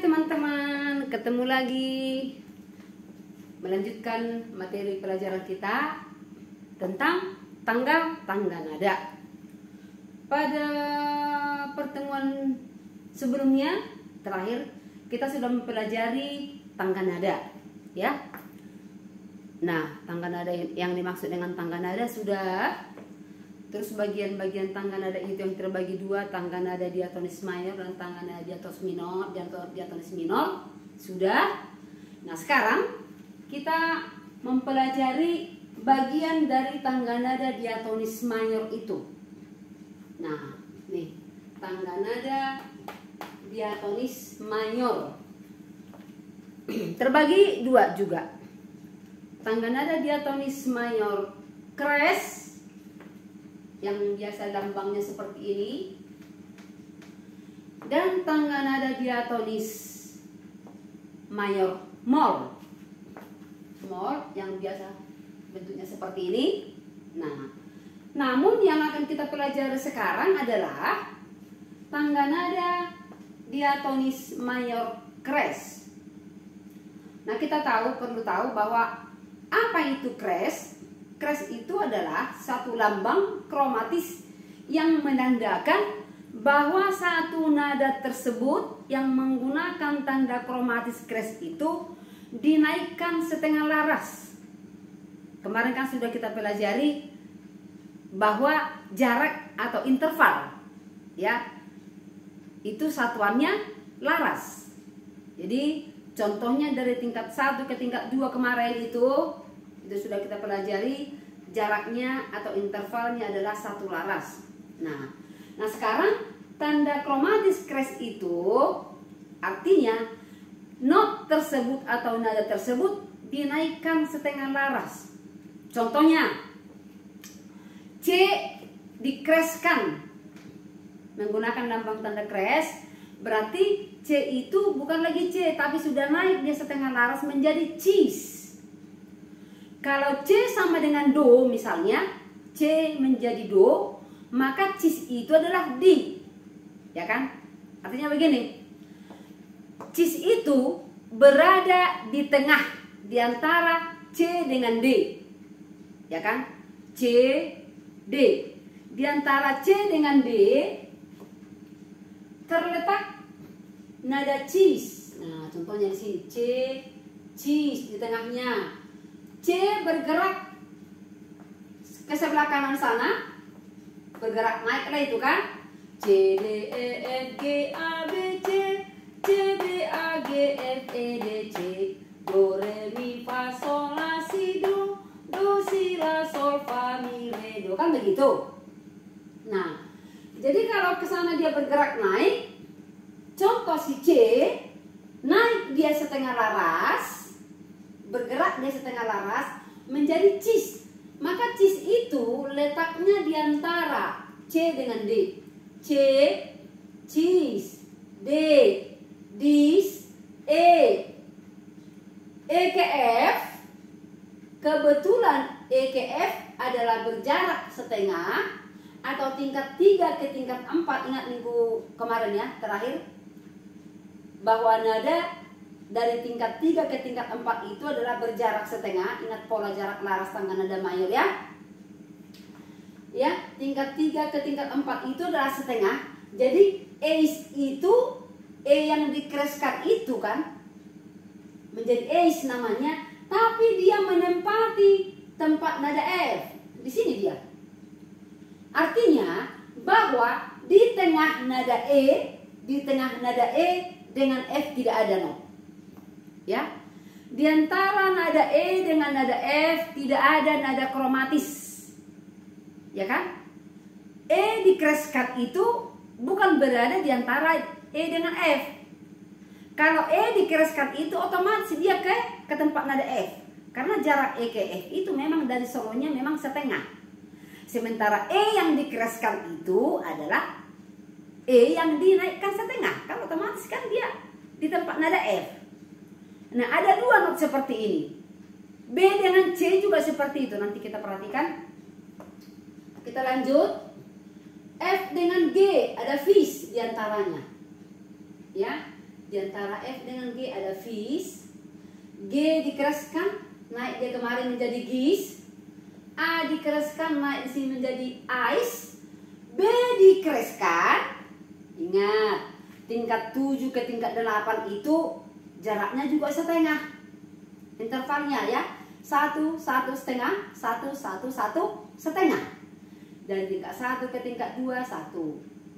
teman-teman, ketemu lagi melanjutkan materi pelajaran kita tentang tangga-tangga nada. Pada pertemuan sebelumnya terakhir kita sudah mempelajari tangga nada, ya. Nah, tangga nada yang dimaksud dengan tangga nada sudah. Terus bagian-bagian tangga nada itu yang terbagi dua, tangga nada diatonis mayor dan tangga nada diatonis minor, sudah. Nah, sekarang kita mempelajari bagian dari tangga nada diatonis mayor itu. Nah, nih, tangga nada diatonis mayor terbagi dua juga. Tangga nada diatonis mayor cres yang biasa lambangnya seperti ini, dan tangga nada diatonis mayor mol yang biasa bentuknya seperti ini. Nah, namun yang akan kita pelajari sekarang adalah tangga nada diatonis mayor cres. Nah, kita perlu tahu bahwa apa itu cres? Cres itu adalah satu lambang kromatis yang menandakan bahwa satu nada tersebut yang menggunakan tanda kromatis cres itu dinaikkan setengah laras. Kemarin kan sudah kita pelajari bahwa jarak atau interval, ya, itu satuannya laras. Jadi contohnya dari tingkat 1 ke tingkat 2 kemarin itu sudah kita pelajari, jaraknya atau intervalnya adalah 1 laras. Nah sekarang tanda kromatis cres itu artinya not tersebut atau nada tersebut dinaikkan setengah laras. Contohnya C dikreskan menggunakan lambang tanda cres, berarti C itu bukan lagi C tapi sudah naik dia setengah laras menjadi cis. Kalau C sama dengan do misalnya, C menjadi do, maka cis itu adalah D. Ya kan? Artinya begini. Cis itu berada di tengah di antara C dengan D. Ya kan? C, D. Di antara C dengan D terletak nada cis. Nah, contohnya di sini C, cis di tengahnya. C bergerak ke sebelah kanan sana, bergerak naiklah itu kan. C D E F G A B C, C D A G F E D C, do re mi fa sol la si do, do si la sol fa mi re do, kan begitu. Nah, jadi kalau ke sana dia bergerak naik, contoh si C naik dia setengah laras, bergerak dia setengah laras menjadi cis. Maka cis itu letaknya di antara C dengan D. C, cis, D, dis, E. E ke F, kebetulan E ke F adalah berjarak setengah atau tingkat 3 ke tingkat 4. Ingat minggu kemarin ya, terakhir, bahwa nada dari tingkat 3 ke tingkat 4 itu adalah berjarak setengah. Ingat pola jarak laras tangga nada mayor ya. Ya, tingkat 3 ke tingkat 4 itu adalah setengah. Jadi ace itu, E yang dikreskan itu kan menjadi ace namanya, tapi dia menempati tempat nada F. Di sini dia. Artinya bahwa di tengah nada E, dengan F tidak ada not. Ya, di antara nada E dengan nada F tidak ada nada kromatis, ya kan? E dikreskan itu bukan berada di antara E dengan F. Kalau E dikreskan itu otomatis dia ke tempat nada F, karena jarak E ke F itu memang dari solonya memang setengah. Sementara E yang dikreskan itu adalah E yang dinaikkan setengah, kan otomatis kan dia di tempat nada F. Nah, ada dua not seperti ini. B dengan C juga seperti itu. Nanti kita perhatikan. Kita lanjut. F dengan G ada vis diantaranya. Ya, Di antara F dengan G ada vis. G dikeraskan, naik dia kemarin menjadi gis. A dikeraskan, naik di sini menjadi ice. B dikeraskan. Ingat, tingkat 7 ke tingkat 8 itu jaraknya juga setengah. Intervalnya ya, 1, 1 setengah, 1, 1, 1 setengah. Dan tingkat 1 ke tingkat 2, 1.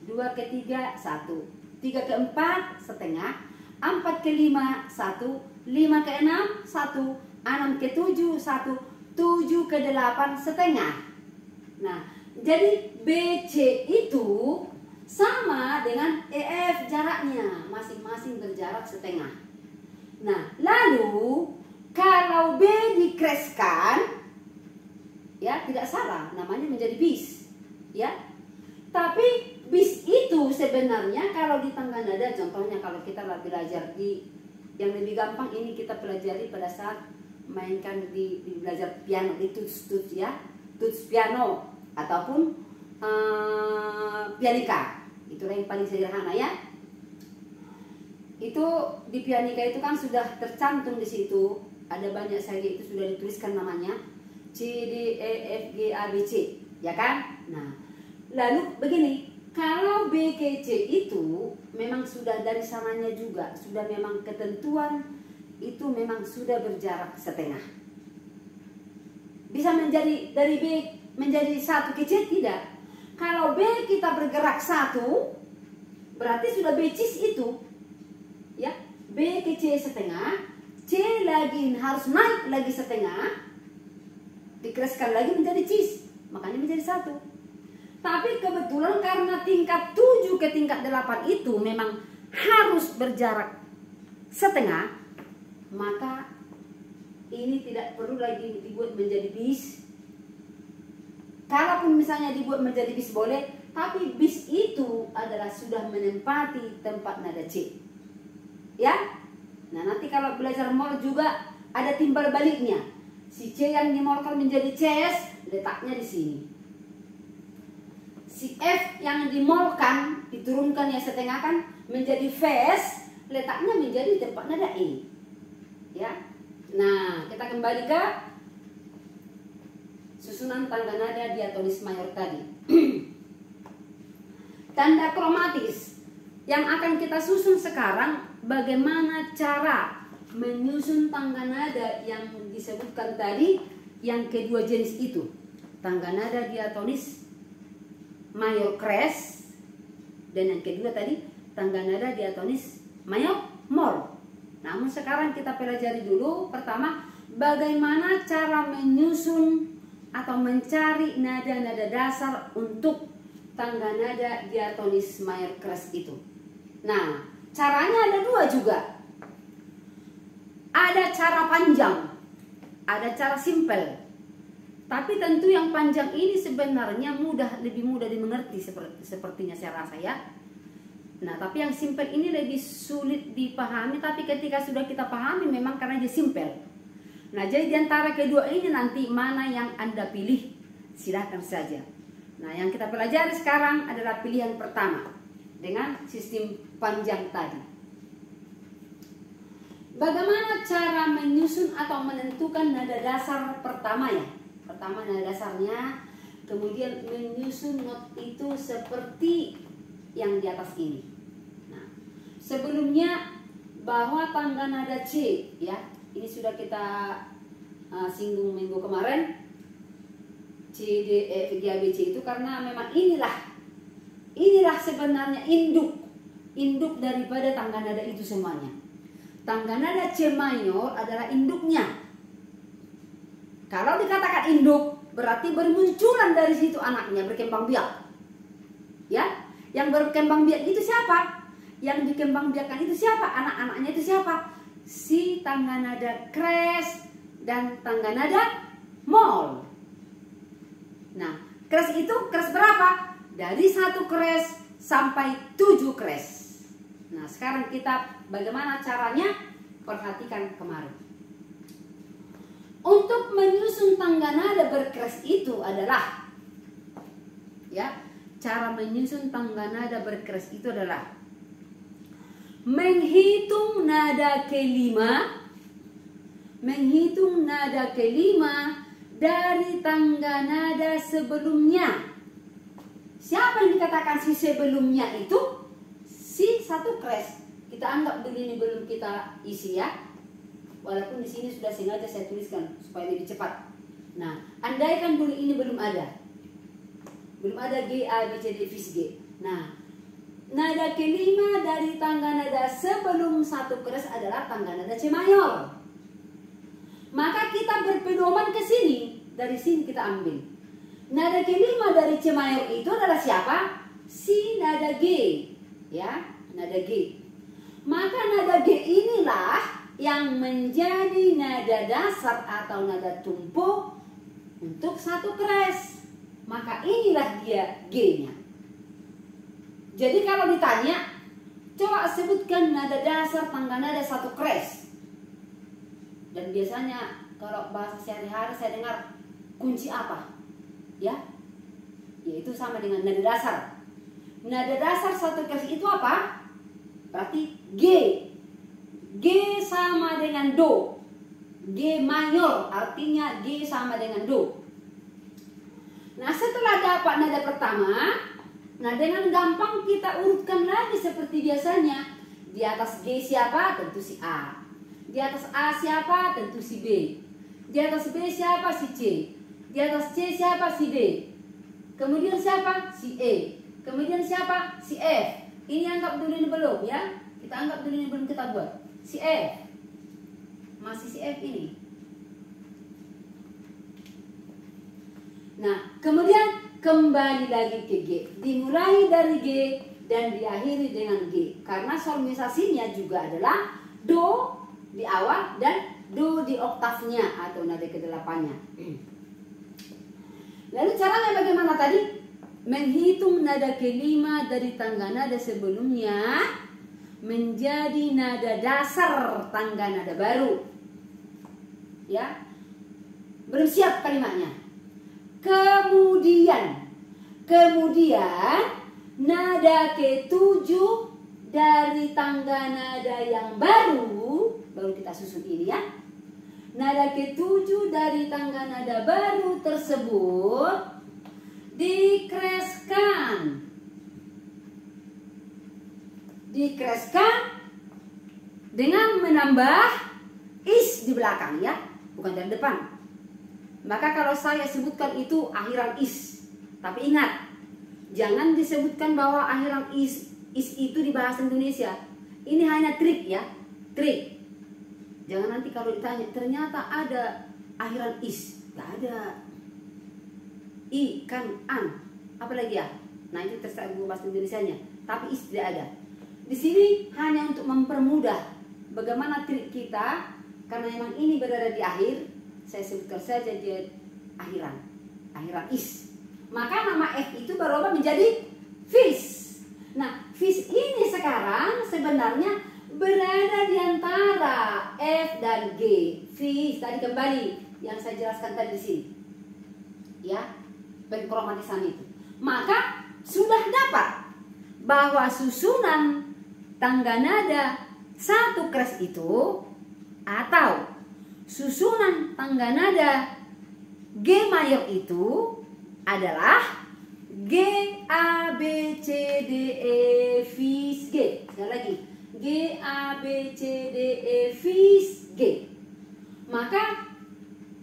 2 ke 3, 1. 3 ke 4, setengah. 4 ke 5, 1. 5 ke 6, 1. 6 ke 7, 1. 7 ke 8, setengah. Nah, jadi BC itu sama dengan EF jaraknya. Masing-masing berjarak setengah. Nah, lalu kalau B dikeraskan, ya tidak salah, namanya menjadi bis, ya. Tapi bis itu sebenarnya kalau di tangga nada, contohnya kalau kita belajar di yang lebih gampang ini kita pelajari pada saat mainkan di belajar piano, di tuts ya, tuts piano ataupun pianika. Itulah yang paling sederhana ya. Itu di pianika itu kan sudah tercantum di situ, ada banyak saja itu sudah dituliskan namanya C, D, E, F, G, A, B, C, ya kan? Nah, lalu begini, kalau B, K, C itu memang sudah dari sananya juga, sudah memang ketentuan itu memang sudah berjarak setengah. Bisa menjadi dari B menjadi 1 ke C, tidak. Kalau B kita bergerak 1, berarti sudah B cis itu, ya. B ke C setengah, C lagi harus naik lagi setengah, dikeraskan lagi menjadi cis, makanya menjadi 1. Tapi kebetulan karena tingkat 7 ke tingkat 8 itu memang harus berjarak setengah, maka ini tidak perlu lagi dibuat menjadi bis. Kalaupun misalnya dibuat menjadi bis boleh, tapi bis itu adalah sudah menempati tempat nada C, ya. Nah, nanti kalau belajar mol juga ada timbal baliknya. Si C yang dimolkan menjadi Cs, letaknya di sini. Si F yang dimolkan, diturunkan ya setengah kan, menjadi Fes, letaknya menjadi tempat nada E. Ya. Nah, kita kembali ke susunan tangga nada diatonis mayor tadi. Tanda kromatis yang akan kita susun sekarang, bagaimana cara menyusun tangga nada yang disebutkan tadi, yang kedua jenis itu, tangga nada diatonis mayor cres, dan yang kedua tadi tangga nada diatonis mayor mol. Namun sekarang kita pelajari dulu pertama bagaimana cara menyusun atau mencari nada-nada dasar untuk tangga nada diatonis mayor cres itu. Nah, caranya ada dua juga. Ada cara panjang, ada cara simpel. Tapi tentu yang panjang ini sebenarnya lebih mudah dimengerti sepertinya saya rasa ya. Nah, tapi yang simpel ini lebih sulit dipahami, tapi ketika sudah kita pahami memang karena dia simpel. Nah, jadi diantara kedua ini nanti mana yang Anda pilih, silahkan saja. Nah, yang kita pelajari sekarang adalah pilihan pertama dengan sistem panjang tadi. Bagaimana cara menyusun atau menentukan nada dasar pertama ya? Pertama nada dasarnya, kemudian menyusun not itu seperti yang di atas ini. Nah, sebelumnya bahwa tangga nada C ya, ini sudah kita singgung minggu kemarin, C, D, E, F, G, A, B, C itu karena memang inilah sebenarnya induk daripada tangga nada itu semuanya. Tangga nada C mayor adalah induknya. Kalau dikatakan induk, berarti bermunculan dari situ anaknya berkembang biak. Ya, yang berkembang biak itu siapa? Yang dikembang biakkan itu siapa? Anak-anaknya itu siapa? Si tangga nada cres dan tangga nada mol. Nah, cres itu cres berapa? Dari 1 cres sampai 7 cres. Nah, sekarang kita bagaimana caranya? Perhatikan kemarin. Untuk menyusun tangga nada berkres itu adalah, ya, cara menyusun tangga nada berkres itu adalah menghitung nada kelima, dari tangga nada sebelumnya. Siapa yang dikatakan si sebelumnya itu? Si satu kres. Kita anggap dulu ini belum kita isi ya. Walaupun di sini sudah sengaja saya tuliskan supaya lebih cepat. Nah, andaikan dulu ini belum ada. Belum ada G, A, B, C, D, fis G. Nah, nada kelima dari tangga nada sebelum satu kres adalah tangga nada C mayor. Maka kita berpedoman ke sini. Dari sini kita ambil. Nada kelima dari C mayor itu adalah siapa? Si nada G. Ya, nada G. Maka nada G inilah yang menjadi nada dasar atau nada tumpuk untuk satu kres. Maka inilah dia G-nya. Jadi kalau ditanya, coba sebutkan nada dasar tangga nada satu kres. Dan biasanya kalau bahasa sehari-hari saya dengar kunci apa? Ya, yaitu sama dengan nada dasar. Nada dasar satu kres itu apa? Berarti G. G sama dengan Do. G mayor artinya G sama dengan Do. Nah, setelah dapat nada pertama, nah dengan gampang kita urutkan lagi seperti biasanya. Di atas G siapa? Tentu si A. Di atas A siapa? Tentu si B. Di atas B siapa? Si C. Di atas C siapa? Si D. Kemudian siapa? Si E. Kemudian siapa? Si F. Ini anggap dulu ini belum ya. Kita anggap dulu ini belum kita buat. Si F. Masih si F ini. Nah, kemudian kembali lagi ke G. Dimulai dari G dan diakhiri dengan G. Karena solmisasinya juga adalah Do di awal dan Do di oktavnya atau nada ke-8-nya. Lalu caranya bagaimana tadi? Menghitung nada kelima dari tangga nada sebelumnya menjadi nada dasar tangga nada baru. Ya. Belum siap kalimatnya. Kemudian nada ke-7 dari tangga nada yang baru kita susun ini ya. Nada ke-7 dari tangga nada baru tersebut dikreskan dengan menambah is di belakang ya, bukan dari depan. Maka kalau saya sebutkan itu akhiran is, tapi ingat, jangan disebutkan bahwa akhiran is itu di bahasa Indonesia. Ini hanya trik ya, trik. Jangan nanti kalau ditanya, ternyata ada akhiran is, gak ada. I, kan, an, apalagi ya. Nah itu terserah bahasa Indonesianya, tapi is tidak ada. Di sini hanya untuk mempermudah bagaimana trik kita, karena memang ini berada di akhir. Saya sebutkan saja dia akhiran is. Maka nama F itu berubah menjadi fis. Nah, fis ini sekarang sebenarnya berada di antara F dan G. Fis tadi kembali yang saya jelaskan tadi di sini. Ya, penkromatisan itu. Maka sudah dapat bahwa susunan tangga nada satu kres itu atau susunan tangga nada G mayor itu adalah G, A, B, C, D, E, fis G. Sekali lagi, G, A, B, C, D, E, fis G. Maka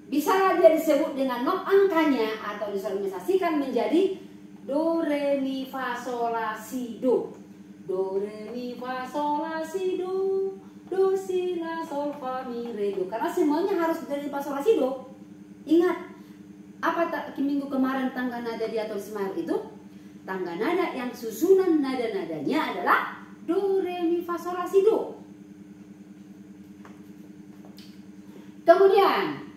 bisa dia disebut dengan not angkanya atau disolmisasikan menjadi Do, Re, Mi, Fa, Sol, La, Si, Do. Do, Re, Mi, Fa, Sol, La, Si, Do. Do, Si, La, Sol, Fa, Mi, Re, Do. Karena semuanya harus dari Fa, Sol, La, Si, Do. Ingat, apa minggu kemarin tangga nada di atas mayor itu? Tangga nada yang susunan nada-nadanya adalah Do, Re, Mi, Fa, Sol, La, Si, Do. Kemudian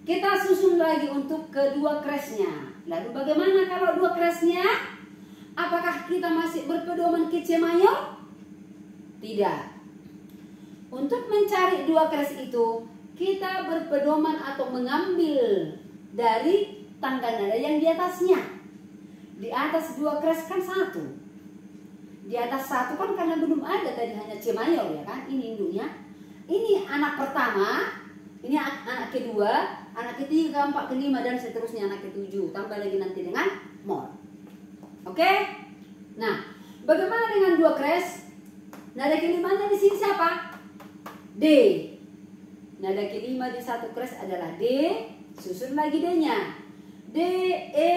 kita susun lagi untuk kedua kresnya. Lalu bagaimana kalau dua kresnya? Apakah kita masih berpedoman ke C mayor? Tidak. Untuk mencari dua kres itu, kita berpedoman atau mengambil dari tangga nada yang di atasnya. Di atas dua kres kan satu. Di atas 1 kan karena belum ada tadi, hanya C mayor ya kan. Ini induknya. Ini anak pertama, ini anak kedua, anak ketiga, keempat, kelima, dan seterusnya anak ketujuh. Tambah lagi nanti dengan mod. Oke? Nah, bagaimana dengan 2 crash? Nada kelimanya di sini siapa? D. Nada kelima di 1 crash adalah D. Susun lagi D-nya. D, E,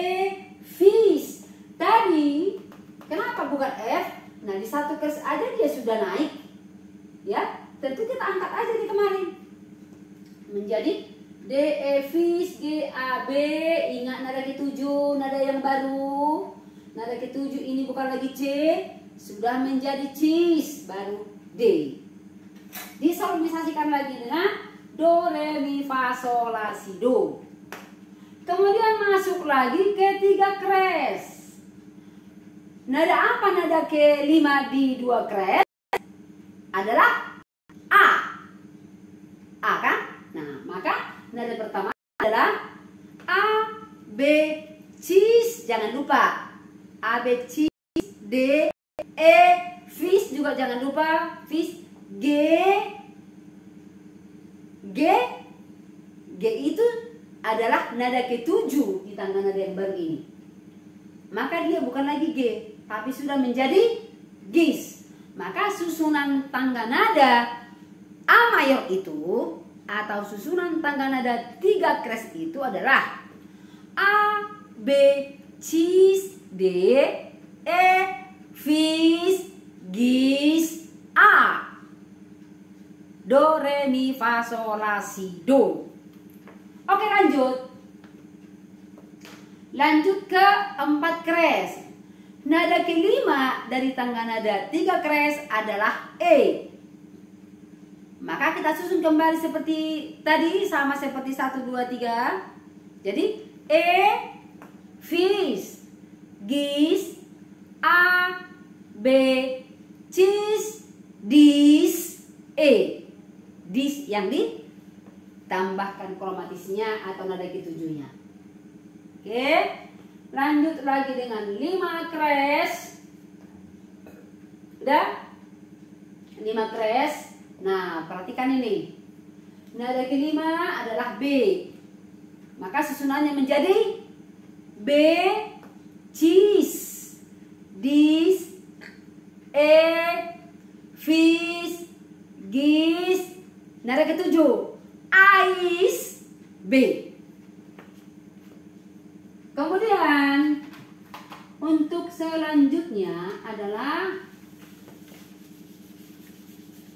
fish. Tadi kenapa bukan F? Nah, di 1 crash ada dia sudah naik. Ya, tentu kita angkat aja di kemarin. Menjadi D, E, fish, G, A, B. Ingat nada ke-7, nada yang baru. Nada ke-7 ini bukan lagi C, sudah menjadi cheese, baru D. Disolmisasikan lagi dengan do, re, mi, fa, sol, la, si, do. Kemudian masuk lagi ke 3 crash. Nada apa nada ke-5 di 2 crash? Adalah A. A kan? Nah, maka nada pertama adalah A, B, cheese. Jangan lupa. A, B, cheese. D, E, fish. Juga jangan lupa. Fish. G. G itu adalah nada ke-7 di tangga nada yang baru ini. Maka dia bukan lagi G, tapi sudah menjadi gis. Maka susunan tangga nada A mayor itu, atau susunan tangga nada 3 crash itu adalah A, B, cheese, D, E, fish, gis, A. Do, re, mi, fa, sol, la, si, do. Oke, lanjut. Lanjut ke 4 crash. Nada kelima dari tangga nada 3 crash adalah E. Maka kita susun kembali seperti tadi, sama seperti 1, 2, 3. Jadi E, fish, gis, A, B, cheese, dis, E. Dis yang ditambahkan kromatisnya atau nada ke-7-nya. Oke, lanjut lagi dengan 5 crash. Udah? 5 crash. Nah, perhatikan ini. Nada kelima adalah B. Maka susunannya menjadi B, cheese, dis, E, fish, gis. Nada ke-7, ice, B. Kemudian untuk selanjutnya adalah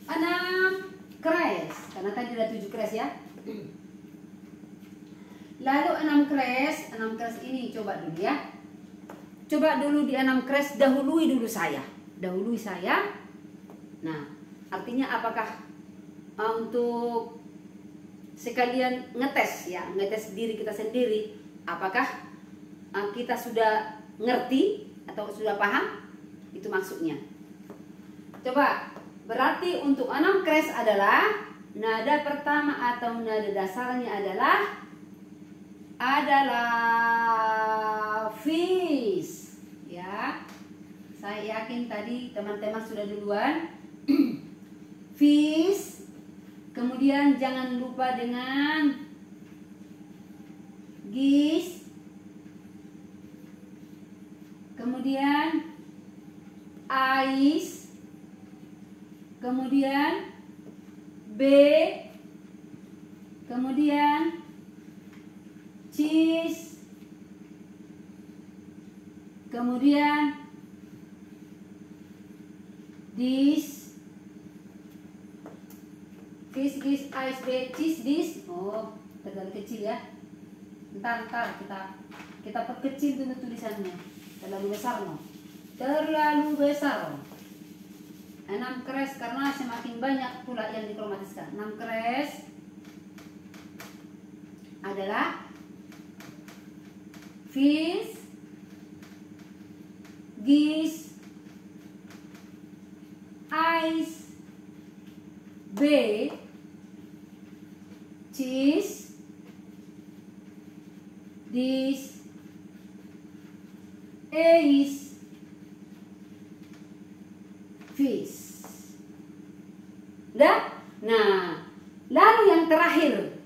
6 crash. Karena tadi ada 7 crash ya. Lalu 6 crash ini coba dulu ya. Coba dulu di 6 crash, dahului saya. Nah, artinya apakah untuk sekalian ngetes ya, ngetes diri kita sendiri, apakah kita sudah ngerti atau sudah paham? Itu maksudnya. Coba, berarti untuk 6 crash adalah nada pertama atau nada dasarnya adalah fish ya. Saya yakin tadi teman-teman sudah duluan. Fish. Kemudian jangan lupa dengan gis. Kemudian ice. Kemudian B. Kemudian cheese. Kemudian dis. Fish, gis, ice, B, cheese, dis. Oh, terlalu kecil ya. Ntar kita perkecil dulu tulisannya. Terlalu besar no. Terlalu besar. 6 crash karena semakin banyak pula yang dikromatiskan. 6 crash adalah fish, gis, ice, B, cheese, dis, ace, fish. Udah? Nah, lalu yang terakhir.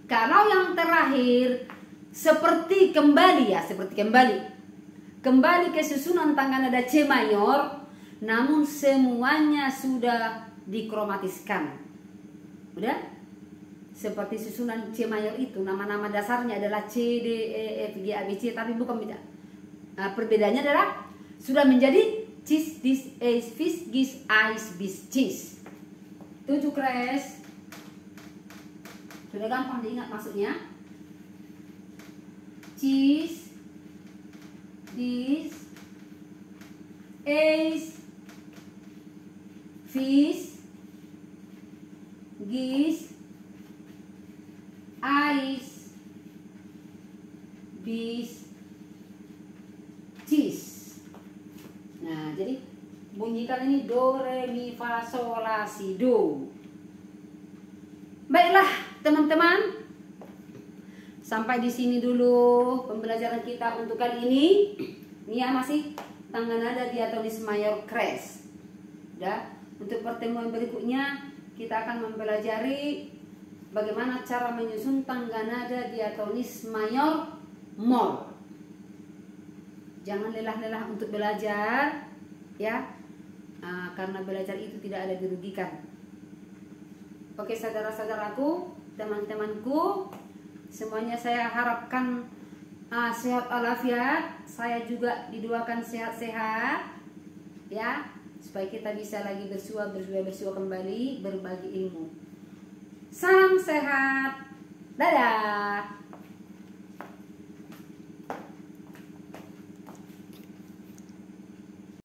Kalau yang terakhir seperti kembali ya, seperti kembali ke susunan tangga nada C mayor, namun semuanya sudah dikromatiskan. Udah? Seperti susunan C mayor itu, nama-nama dasarnya adalah C, D, E, F, G, A, B, C, tapi bukan beda. Nah, perbedaannya adalah sudah menjadi cheese, this, is, fish, gis, ice, bis, cheese. 7 crash. Sudah gampang diingat maksudnya. Cheese, this, is, fish, gis, ice, bis, cheese. Nah, jadi bunyikan ini do, re, mi, fa, sol, la, si, do. Baiklah teman-teman, sampai di sini dulu pembelajaran kita untuk kali ini. Ini ya masih tangga nada diatonis mayor crash. Ya, untuk pertemuan berikutnya kita akan mempelajari bagaimana cara menyusun tangga nada diatonis mayor mol. Jangan lelah-lelah untuk belajar, ya, karena belajar itu tidak ada dirugikan. Oke, saudara-saudaraku, teman-temanku, semuanya saya harapkan sehat walafiat. Saya juga didoakan sehat-sehat, ya, supaya kita bisa lagi bersua kembali berbagi ilmu. Salam sehat, dadah.